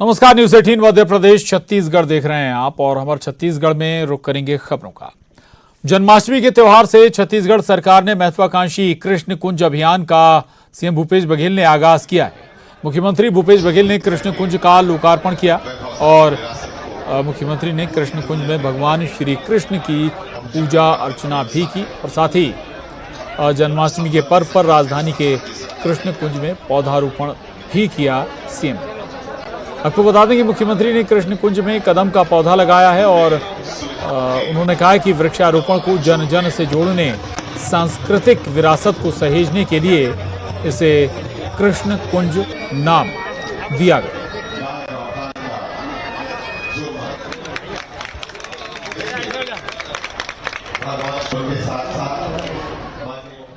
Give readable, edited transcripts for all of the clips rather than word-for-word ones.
नमस्कार, न्यूज 18 मध्य प्रदेश छत्तीसगढ़ देख रहे हैं आप और हमारे छत्तीसगढ़ में रुक करेंगे खबरों का। जन्माष्टमी के त्यौहार से छत्तीसगढ़ सरकार ने महत्वाकांक्षी कृष्ण कुंज अभियान का सीएम भूपेश बघेल ने आगाज किया है। मुख्यमंत्री भूपेश बघेल ने कृष्ण कुंज का लोकार्पण किया और मुख्यमंत्री ने कृष्ण कुंज में भगवान श्री कृष्ण की पूजा अर्चना भी की और साथ ही जन्माष्टमी के पर्व पर राजधानी के कृष्ण कुंज में पौधारोपण भी किया सीएम ने। आपको बता दें कि मुख्यमंत्री ने कृष्ण कुंज में कदम का पौधा लगाया है और उन्होंने कहा कि वृक्षारोपण को जन जन से जोड़ने, सांस्कृतिक विरासत को सहेजने के लिए इसे कृष्ण कुंज नाम दिया गया।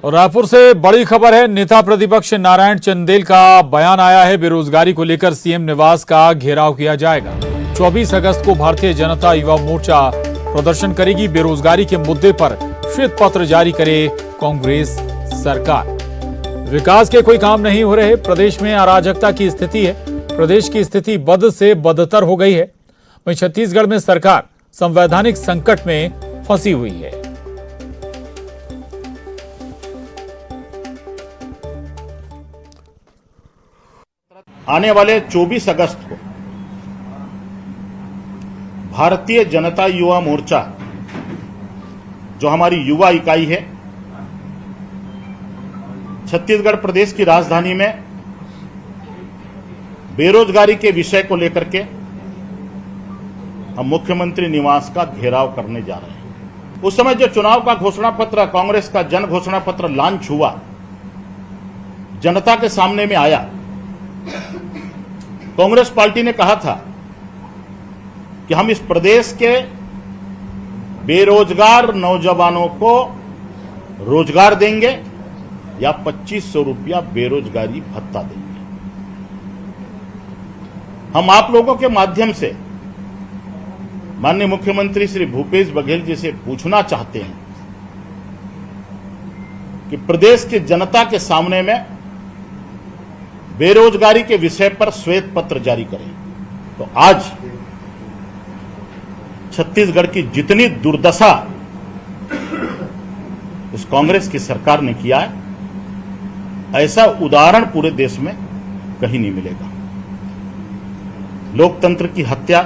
और रायपुर से बड़ी खबर है। नेता प्रतिपक्ष नारायण चंदेल का बयान आया है। बेरोजगारी को लेकर सीएम निवास का घेराव किया जाएगा। 24 अगस्त को भारतीय जनता युवा मोर्चा प्रदर्शन करेगी। बेरोजगारी के मुद्दे पर श्वेत पत्र जारी करे कांग्रेस सरकार। विकास के कोई काम नहीं हो रहे, प्रदेश में अराजकता की स्थिति है। प्रदेश की स्थिति बद से बदतर हो गई है। वहीं छत्तीसगढ़ में सरकार संवैधानिक संकट में फंसी हुई है। आने वाले 24 अगस्त को भारतीय जनता युवा मोर्चा, जो हमारी युवा इकाई है, छत्तीसगढ़ प्रदेश की राजधानी में बेरोजगारी के विषय को लेकर के हम मुख्यमंत्री निवास का घेराव करने जा रहे हैं। उस समय जो चुनाव का घोषणा पत्र, कांग्रेस का जन घोषणा पत्र लॉन्च हुआ, जनता के सामने में आया, कांग्रेस पार्टी ने कहा था कि हम इस प्रदेश के बेरोजगार नौजवानों को रोजगार देंगे या 2500 रुपया बेरोजगारी भत्ता देंगे। हम आप लोगों के माध्यम से माननीय मुख्यमंत्री श्री भूपेश बघेल जी से पूछना चाहते हैं कि प्रदेश की जनता के सामने में बेरोजगारी के विषय पर श्वेत पत्र जारी करें। तो आज छत्तीसगढ़ की जितनी दुर्दशा इस कांग्रेस की सरकार ने किया है, ऐसा उदाहरण पूरे देश में कहीं नहीं मिलेगा। लोकतंत्र की हत्या,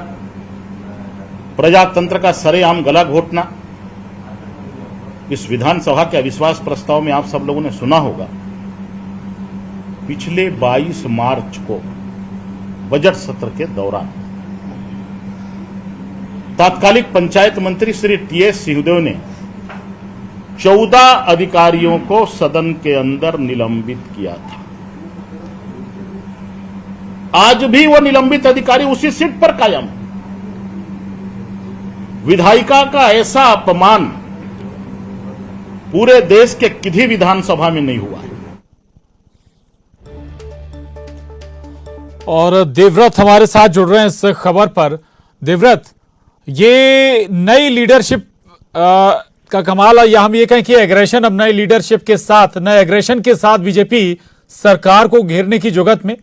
प्रजातंत्र का सरेआम गला घोटना, इस विधानसभा के अविश्वास प्रस्ताव में आप सब लोगों ने सुना होगा। पिछले 22 मार्च को बजट सत्र के दौरान तात्कालिक पंचायत मंत्री श्री टीएस सिंहदेव ने 14 अधिकारियों को सदन के अंदर निलंबित किया था। आज भी वो निलंबित अधिकारी उसी सीट पर कायम। विधायिका का ऐसा अपमान पूरे देश के किसी विधानसभा में नहीं हुआ है। और देवव्रत हमारे साथ जुड़ रहे हैं इस खबर पर। देवव्रत, ये नई लीडरशिप का कमाल है, या हम ये कहें कि एग्रेशन अब नई लीडरशिप के साथ, नए एग्रेशन के साथ बीजेपी सरकार को घेरने की जुगत में।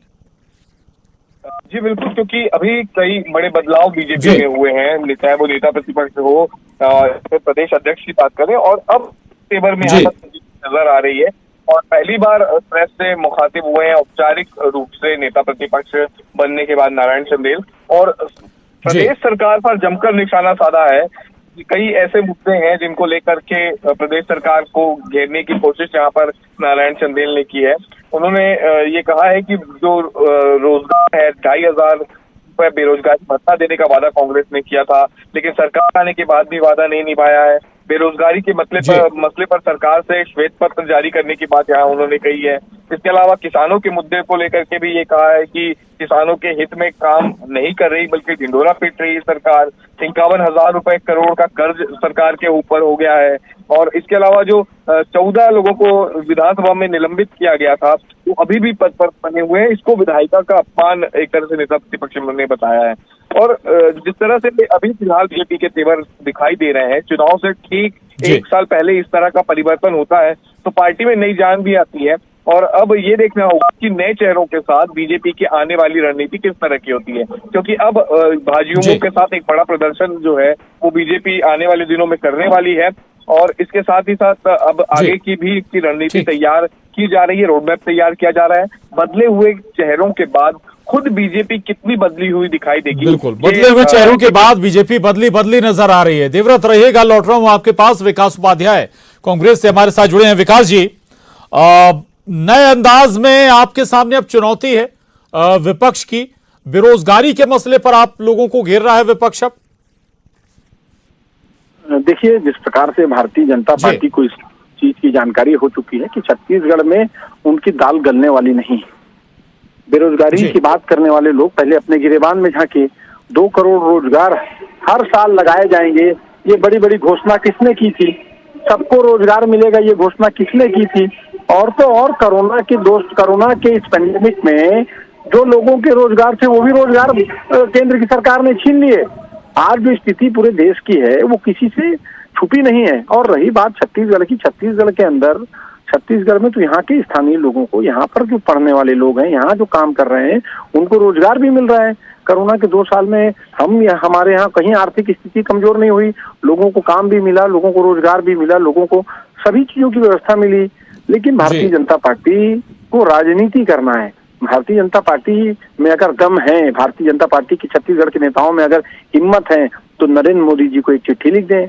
जी बिल्कुल, क्योंकि अभी कई बड़े बदलाव बीजेपी में हुए हैं, चाहे वो नेता प्रतिपक्ष हो, प्रदेश अध्यक्ष की बात करें, और अब तेवर में नजर आ रही है। और पहली बार प्रेस से मुखातिब हुए हैं औपचारिक रूप से नेता प्रतिपक्ष बनने के बाद नारायण चंदेल, और प्रदेश सरकार पर जमकर निशाना साधा है। कई ऐसे मुद्दे हैं जिनको लेकर के प्रदेश सरकार को घेरने की कोशिश यहाँ पर नारायण चंदेल ने की है। उन्होंने ये कहा है कि जो रोजगार है, 2500 रुपए बेरोजगारी भत्ता देने का वादा कांग्रेस ने किया था, लेकिन सरकार आने के बाद भी वादा नहीं निभाया है। बेरोजगारी के मसले पर सरकार से श्वेत पत्र जारी करने की बात यहाँ उन्होंने कही है। इसके अलावा किसानों के मुद्दे को लेकर के भी ये कहा है कि किसानों के हित में काम नहीं कर रही, बल्कि ढिंढोरा पीट रही है सरकार। 51,000 रुपए करोड़ का कर्ज सरकार के ऊपर हो गया है। और इसके अलावा जो 14 लोगों को विधानसभा में निलंबित किया गया था, वो अभी भी पद पर बने हुए हैं। इसको विधायिका का अपमान एक तरह से नेता प्रतिपक्ष ने बताया है। और जिस तरह से अभी फिलहाल बीजेपी के तेवर दिखाई दे रहे हैं, चुनाव से ठीक 1 साल पहले इस तरह का परिवर्तन होता है तो पार्टी में नई जान भी आती है। और अब ये देखना होगा कि नए चेहरों के साथ बीजेपी की आने वाली रणनीति किस तरह की होती है, क्योंकि अब भाजयुमो के साथ एक बड़ा प्रदर्शन जो है वो बीजेपी आने वाले दिनों में करने वाली है। और इसके साथ ही साथ अब आगे की भी इसकी रणनीति तैयार की जा रही है, रोडमैप तैयार किया जा रहा है। बदले हुए चेहरों के बाद खुद बीजेपी कितनी बदली हुई दिखाई देगी। बिल्कुल, बदले हुए चेहरों के बाद बीजेपी बदली नजर आ रही है। देवव्रत रहिएगा, लौट रहा हूं आपके पास। विकास उपाध्याय कांग्रेस से हमारे साथ जुड़े हैं। विकास जी, नए अंदाज में आपके सामने अब चुनौती है विपक्ष की। बेरोजगारी के मसले पर आप लोगों को घेर रहा है विपक्ष। अब देखिए, जिस प्रकार से भारतीय जनता पार्टी को इस चीज की जानकारी हो चुकी है कि छत्तीसगढ़ में उनकी दाल गलने वाली नहीं। बेरोजगारी की बात करने वाले लोग पहले अपने गिरेबान में झांके। 2 करोड़ रोजगार हर साल लगाए जाएंगे, ये बड़ी बड़ी घोषणा किसने की थी? सबको रोजगार मिलेगा, ये घोषणा किसने की थी? और तो और कोरोना के इस पेंडेमिक में जो लोगों के रोजगार थे वो भी रोजगार केंद्र की सरकार ने छीन लिए। आज जो स्थिति पूरे देश की है वो किसी से छुपी नहीं है। और रही बात छत्तीसगढ़ की, छत्तीसगढ़ के अंदर, छत्तीसगढ़ में तो यहाँ के स्थानीय लोगों को, यहाँ पर जो पढ़ने वाले लोग हैं, यहाँ जो काम कर रहे हैं, उनको रोजगार भी मिल रहा है। कोरोना के 2 साल में हमारे यहाँ कहीं आर्थिक स्थिति कमजोर नहीं हुई, लोगों को काम भी मिला, लोगों को रोजगार भी मिला, लोगों को सभी चीजों की व्यवस्था मिली। लेकिन भारतीय जनता पार्टी को राजनीति करना है। भारतीय जनता पार्टी में अगर दम है, भारतीय जनता पार्टी की छत्तीसगढ़ के नेताओं में अगर हिम्मत है, तो नरेंद्र मोदी जी को एक चिट्ठी लिख दें,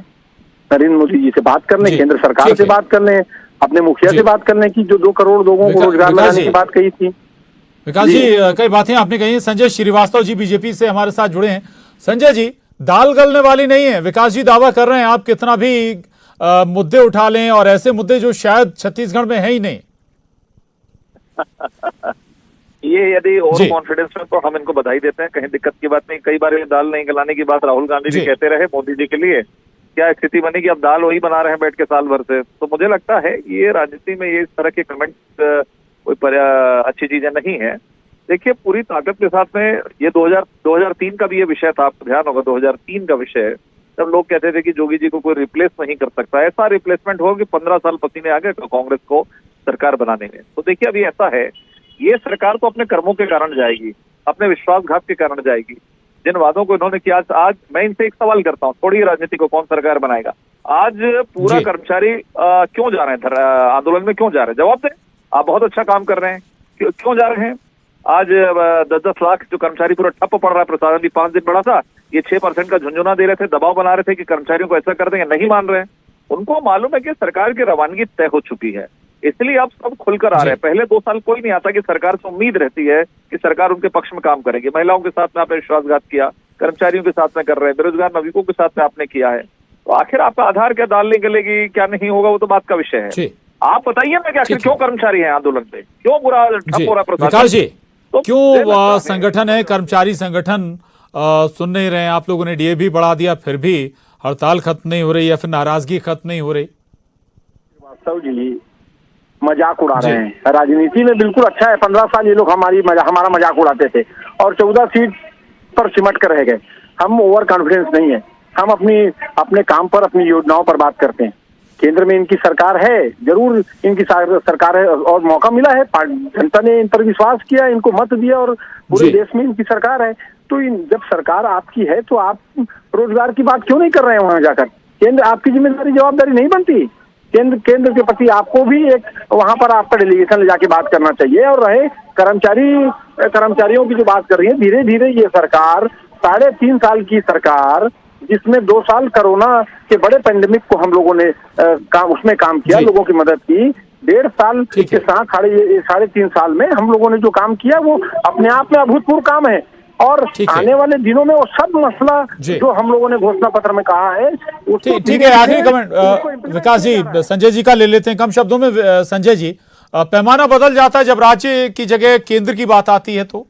नरेंद्र मोदी जी से बात कर लें, केंद्र सरकार से बात कर लें, अपने मुखिया से बात कर लें कि जो 2 करोड़ लोगों को रोजगार लगाने की बात कही थी। विकास जी, कई बातें आपने कही। संजय श्रीवास्तव जी बीजेपी से हमारे साथ जुड़े हैं। संजय जी, दाल गलने वाली नहीं है, विकास जी दावा कर रहे हैं। आप कितना भी मुद्दे उठा लें, और ऐसे मुद्दे जो शायद छत्तीसगढ़ में है ही नहीं। ये यदि और कॉन्फिडेंस में तो हम इनको बधाई देते हैं, कहीं दिक्कत की बात नहीं। कई बार ये दाल नहीं गलाने की बात राहुल गांधी जी कहते रहे मोदी जी के लिए। क्या स्थिति बनी कि अब दाल वही बना रहे हैं बैठ के साल भर से। तो मुझे लगता है ये राजनीति में ये इस तरह के कमेंट कोई अच्छी चीजें नहीं है। देखिए, पूरी ताकत के साथ में ये 2003 का भी ये विषय था, आपको ध्यान होगा 2003 का विषय, जब लोग कहते थे कि जोगी जी को कोई रिप्लेस नहीं कर सकता। ऐसा रिप्लेसमेंट हो कि 15 साल पसीने आ गए कांग्रेस को सरकार बनाने में। तो देखिए, अभी ऐसा है, ये सरकार तो अपने कर्मों के कारण जाएगी, अपने विश्वासघात के कारण जाएगी। जिन वादों को इन्होंने किया, आज मैं इनसे एक सवाल करता हूँ, थोड़ी राजनीति को कौन सरकार बनाएगा? आज पूरा कर्मचारी क्यों जा रहे हैं आंदोलन में? क्यों जा रहे हैं? जवाब दें। आप बहुत अच्छा काम कर रहे हैं, क्यों जा रहे हैं? आज 10-10 लाख जो कर्मचारी पूरा ठप्प पड़ रहा है। प्रशासन भी 5 दिन बढ़ा था, ये 6% का झुंझुना दे रहे थे, दबाव बना रहे थे कि कर्मचारियों को ऐसा कर देंगे, नहीं मान रहे हैं। उनको मालूम है कि सरकार की रवानगी तय हो चुकी है, इसलिए अब सब खुलकर आ रहे हैं। पहले 2 साल कोई नहीं आता कि सरकार से उम्मीद रहती है कि सरकार उनके पक्ष में काम करेगी। महिलाओं के साथ में आपने विश्वासघात किया, कर्मचारियों के साथ में कर रहे हैं, बेरोजगार नागरिकों के साथ में आपने किया है। तो आखिर आपका आधार क्या दाल निकलेगी, क्या नहीं होगा, वो तो बात का विषय है। आप बताइए ना कि आखिर क्यों कर्मचारी हैं आंदोलन पे, क्यों बुरा ठप हो रहा है विकास जी? तो क्यों संगठन है, कर्मचारी संगठन सुन नहीं रहे हैं? आप लोगों ने डीए भी बढ़ा दिया, फिर भी हड़ताल खत्म नहीं हो रही, या फिर नाराजगी खत्म नहीं हो रही? वास्तव जी मजाक उड़ा रहे हैं। राजनीति में बिल्कुल अच्छा है, 15 साल ये लोग हमारा मजाक उड़ाते थे और 14 सीट पर सिमट कर रह गए। हम ओवर कॉन्फिडेंस नहीं है, हम अपने काम पर, अपनी योजनाओं पर बात करते हैं। केंद्र में इनकी सरकार है, जरूर इनकी सरकार है, और मौका मिला है, जनता ने इन पर विश्वास किया, इनको मत दिया, और पूरे देश में इनकी सरकार है। तो जब सरकार आपकी है तो आप रोजगार की बात क्यों नहीं कर रहे हैं वहां जाकर? केंद्र आपकी जिम्मेदारी, जवाबदारी नहीं बनती? केंद्र के प्रति आपको भी एक वहां पर आपका डेलीगेशन ले जाके बात करना चाहिए। और रहे कर्मचारियों की जो बात कर रही है, धीरे धीरे ये सरकार 3.5 साल की सरकार, जिसमें 2 साल कोरोना के बड़े पेंडेमिक को हम लोगों ने उसमें काम किया, लोगों की मदद की। 1.5 साल के साथ 3.5 साल में हम लोगों ने जो काम किया वो अपने आप में अभूतपूर्व काम है। और आने वाले दिनों में वो सब मसला जो हम लोगों ने घोषणा पत्र में कहा है, ठीक है। आखिरी कमेंट विकास जी, संजय जी का ले लेते हैं कम शब्दों में। संजय जी, पैमाना बदल जाता है जब राज्य की जगह केंद्र की बात आती है तो?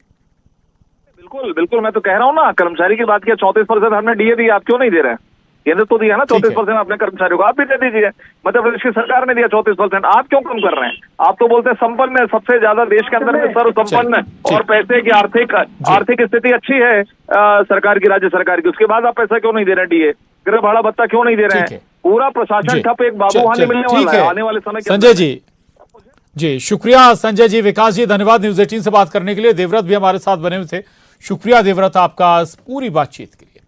बिल्कुल, मैं तो कह रहा हूँ ना, कर्मचारी की बात किया, 34% हमने डीए दिया, आप क्यों नहीं दे रहे हैं? केंद्र तो दिया ना 34% अपने कर्मचारियों को, आप भी दे दीजिए। मध्य प्रदेश की सरकार ने दिया 34%, आप क्यों कम कर रहे हैं? आप तो बोलते हैं संपन्न है, सबसे ज्यादा देश के अंदर में सर्व संपन्न और पैसे की आर्थिक स्थिति अच्छी है सरकार की, राज्य सरकार की, उसके बाद आप पैसा क्यों नहीं दे रहे हैं? डीए, गृह भाड़ा भत्ता क्यों नहीं दे रहे हैं? पूरा प्रशासन ठप, एक बाबू वहां मिलने वाला है आने वाले समय। संजय जी, जी शुक्रिया संजय जी, विकास जी, धन्यवाद न्यूज 18 से बात करने के लिए। देवव्रत भी हमारे साथ बने हुए थे। शुक्रिया देवव्रत आपका इस पूरी बातचीत के लिए।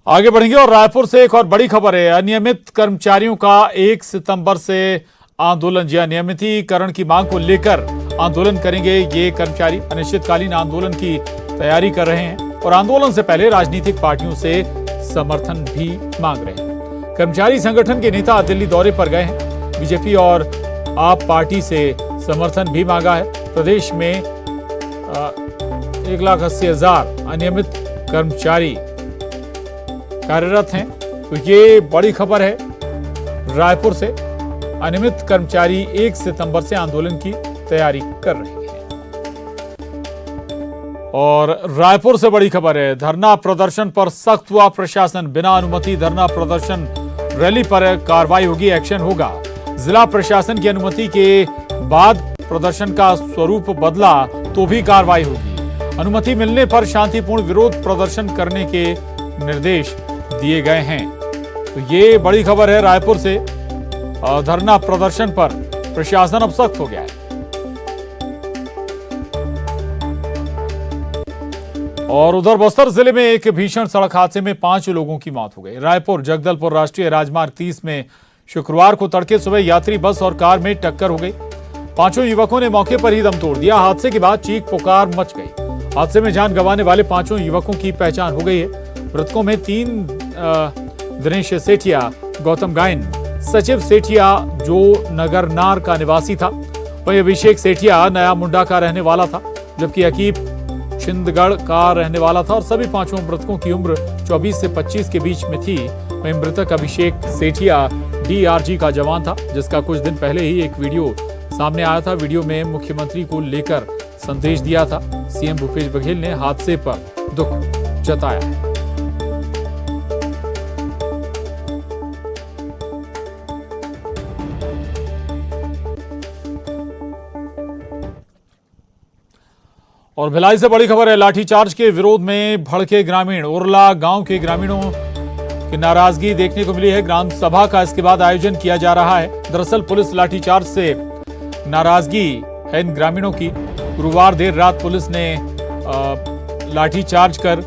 आगे बढ़ेंगे और रायपुर से एक और बड़ी खबर है। अनियमित कर्मचारियों का 1 सितंबर से आंदोलन, जी अनियमितीकरण की मांग को लेकर आंदोलन करेंगे ये कर्मचारी। अनिश्चितकालीन आंदोलन की तैयारी कर रहे हैं और आंदोलन से पहले राजनीतिक पार्टियों से समर्थन भी मांग रहे हैं। कर्मचारी संगठन के नेता दिल्ली दौरे पर गए हैं। बीजेपी और आप पार्टी से समर्थन भी मांगा है। प्रदेश में 1,80,000 अनियमित कर्मचारी कार्यरत हैं। तो ये बड़ी खबर है रायपुर से। अनियमित कर्मचारी 1 सितंबर से आंदोलन की तैयारी कर रहे हैं। और रायपुर से बड़ी खबर है, धरना प्रदर्शन पर सख्त हुआ प्रशासन। बिना अनुमति धरना प्रदर्शन रैली पर कार्रवाई होगी, एक्शन होगा। जिला प्रशासन की अनुमति के बाद प्रदर्शन का स्वरूप बदला तो भी कार्रवाई होगी। अनुमति मिलने पर शांतिपूर्ण विरोध प्रदर्शन करने के निर्देश दिए गए हैं। तो ये बड़ी खबर है रायपुर से। धरना प्रदर्शन पर प्रशासन अब सख्त हो गया है। और उधर बस्तर जिले में एक भीषण सड़क हादसे में 5 लोगों की मौत हो गई। रायपुर जगदलपुर राष्ट्रीय राजमार्ग 30 में शुक्रवार को तड़के सुबह यात्री बस और कार में टक्कर हो गई। 5 युवकों ने मौके पर ही दम तोड़ दिया। हादसे के बाद चीख पुकार मच गई। हादसे में जान गंवाने वाले 5 युवकों की पहचान हो गई है। मृतकों में 3 दिनेश सेठिया, गौतम गायन, सचिव सेठिया जो नगरनार का निवासी था, वही अभिषेक सेठिया नया मुंडा का रहने वाला था, जबकि अकीब छिंदगढ़ का रहने वाला था। और सभी 5 मृतकों की उम्र 24 से 25 के बीच में थी। वहीं मृतक अभिषेक सेठिया DRG का जवान था, जिसका कुछ दिन पहले ही एक वीडियो सामने आया था। वीडियो में मुख्यमंत्री को लेकर संदेश दिया था। सीएम भूपेश बघेल ने हादसे पर दुख जताया है। और भिलाई से बड़ी खबर है, लाठीचार्ज के विरोध में भड़के ग्रामीण। उरला गांव के ग्रामीणों की नाराजगी देखने को मिली है। ग्राम सभा का इसके बाद आयोजन किया जा रहा है। दरअसल पुलिस लाठीचार्ज से नाराजगी है इन ग्रामीणों की। गुरुवार देर रात पुलिस ने लाठीचार्ज कर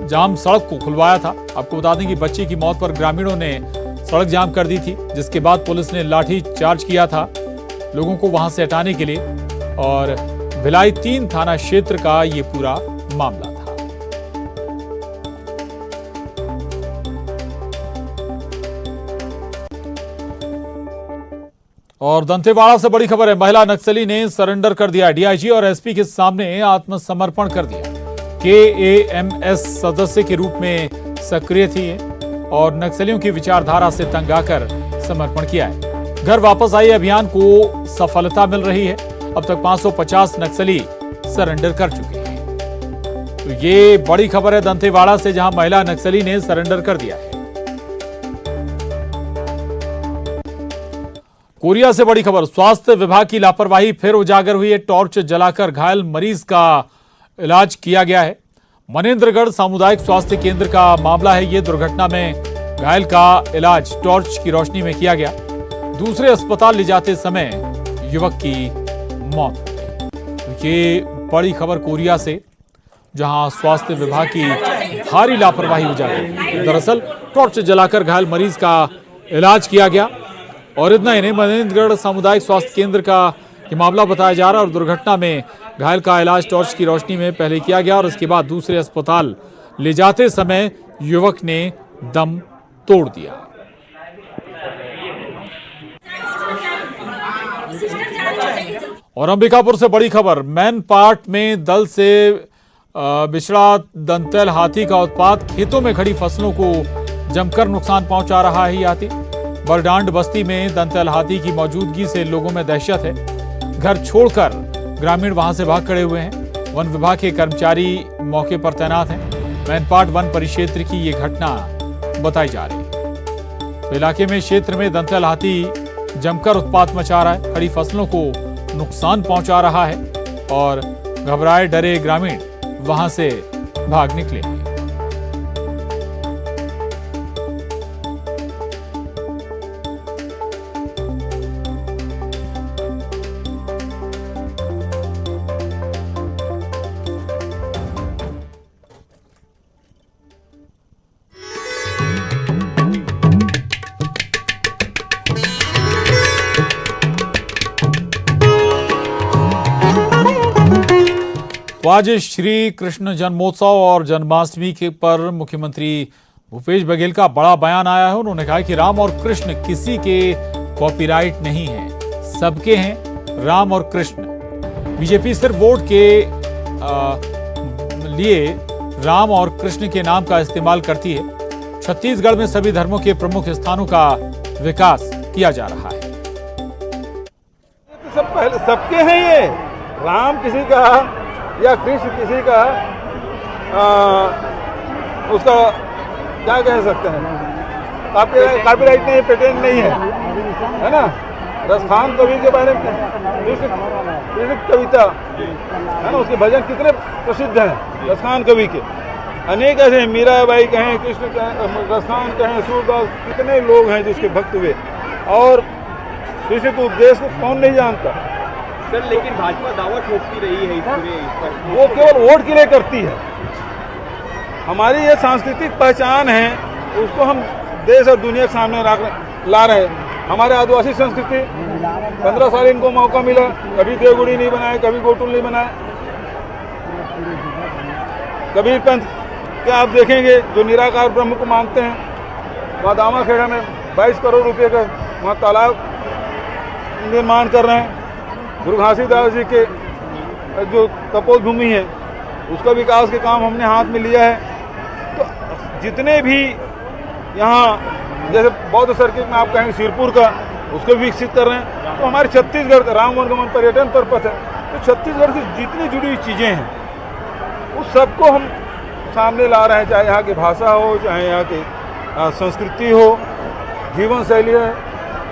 जाम सड़क को खुलवाया था। आपको बता दें कि बच्ची की मौत पर ग्रामीणों ने सड़क जाम कर दी थी, जिसके बाद पुलिस ने लाठीचार्ज किया था लोगों को वहां से हटाने के लिए। और भिलाई 3 थाना क्षेत्र का ये पूरा मामला था। और दंतेवाड़ा से बड़ी खबर है, महिला नक्सली ने सरेंडर कर दिया। डीआईजी और एसपी के सामने आत्मसमर्पण कर दिया। KAMS सदस्य के रूप में सक्रिय थी और नक्सलियों की विचारधारा से तंग आकर समर्पण किया है। घर वापस आई अभियान को सफलता मिल रही है। अब तक 550 नक्सली सरेंडर कर चुके हैं। तो ये बड़ी खबर है दंतेवाड़ा से, जहां महिला नक्सली ने सरेंडर कर दिया है। कोरिया से बड़ी खबर, स्वास्थ्य विभाग की लापरवाही फिर उजागर हुई है। टॉर्च जलाकर घायल मरीज का इलाज किया गया है। मनेंद्रगढ़ सामुदायिक स्वास्थ्य केंद्र का मामला है। ये दुर्घटना में घायल का इलाज टॉर्च की रोशनी में किया गया। दूसरे अस्पताल ले जाते समय युवक की मौत हो गई। ये बड़ी खबर कोरिया से, जहां स्वास्थ्य विभाग की भारी लापरवाही उजागर हुई। दरअसल टॉर्च जलाकर घायल मरीज का इलाज किया गया। और इतना ही नहीं, मनेंद्रगढ़ सामुदायिक स्वास्थ्य केंद्र का ये मामला बताया जा रहा है। और दुर्घटना में घायल का इलाज टॉर्च की रोशनी में पहले किया गया और उसके बाद दूसरे अस्पताल ले जाते समय युवक ने दम तोड़ दिया। और अंबिकापुर से बड़ी खबर, मैनपाट में दल से बिछड़ा दंतैल हाथी का उत्पात। खेतों में खड़ी फसलों को जमकर नुकसान पहुंचा रहा है। हाथी बरडांड बस्ती में दंतैल हाथी की मौजूदगी से लोगों में दहशत है। घर छोड़कर ग्रामीण वहां से भाग खड़े हुए हैं। वन विभाग के कर्मचारी मौके पर तैनात हैं। मैनपाट वन परिक्षेत्र की ये घटना बताई जा रही है। तो इलाके में क्षेत्र में दंतैल हाथी जमकर उत्पात मचा रहा है, खड़ी फसलों को नुकसान पहुंचा रहा है और घबराए डरे ग्रामीण वहां से भाग निकले। तो आज श्री कृष्ण जन्मोत्सव और जन्माष्टमी के पर मुख्यमंत्री भूपेश बघेल का बड़ा बयान आया है। उन्होंने कहा कि राम और कृष्ण किसी के कॉपीराइट नहीं है, सबके हैं राम और कृष्ण। बीजेपी सिर्फ वोट के लिए राम और कृष्ण के नाम का इस्तेमाल करती है। छत्तीसगढ़ में सभी धर्मों के प्रमुख स्थानों का विकास किया जा रहा है। सब पहले सबके हैं ये, राम किसी का या कृष्ण किसी का उसका क्या कह सकते हैं, कॉपीराइट नहीं, पेटेंट नहीं है ना। रसखान कवि के बारे में कृष्ण कविता है ना, उसके भजन कितने प्रसिद्ध हैं रसखान कवि के, अनेक ऐसे हैं, मीराबाई कहें, कृष्ण कहें, रसखान कहें, सूरदास, कितने लोग हैं जिसके भक्त हुए। और कृष्ण के उपदेश को कौन नहीं जानता सर, लेकिन भाजपा दावा ठोकती रही है इस पर। वो केवल वोट के लिए करती है। हमारी ये सांस्कृतिक पहचान है, उसको हम देश और दुनिया के सामने ला रहे हैं। हमारे आदिवासी संस्कृति 15 साल इनको मौका मिला, कभी देवगुड़ी नहीं बनाए, कभी गोटुल नहीं बनाए। कबीर पंथ के आप देखेंगे जो निराकार ब्रह्म को मानते हैं, वहाँ दामाखेड़ा में 22 करोड़ रुपए का वहाँ तालाब निर्माण कर रहे हैं। गुरु घासीदास जी के जो तपोध भूमि है उसका विकास के काम हमने हाथ में लिया है। तो जितने भी यहाँ जैसे बौद्ध सर्किट में आप कहेंगे सिरपुर का, उसको विकसित कर रहे हैं। तो हमारे छत्तीसगढ़ का राम वनगमन पर्यटन पर्पस है, तो छत्तीसगढ़ से जितनी जुड़ी हुई चीज़ें हैं उस सबको हम सामने ला रहे हैं, चाहे यहाँ की भाषा हो, चाहे यहाँ की संस्कृति हो, जीवन शैली है,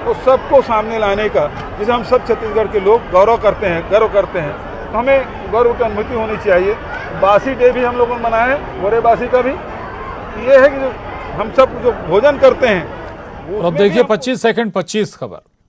तो सबको सामने लाने का, जिसे हम सब छत्तीसगढ़ के लोग गर्व करते हैं। तो हमें गौरव की अनुभूति होनी चाहिए। बासी डे भी हम लोगों ने मनाया है, गोरे बासी का भी। ये है कि हम सब जो भोजन करते हैं। अब देखिए 25 सेकंड 25 खबर।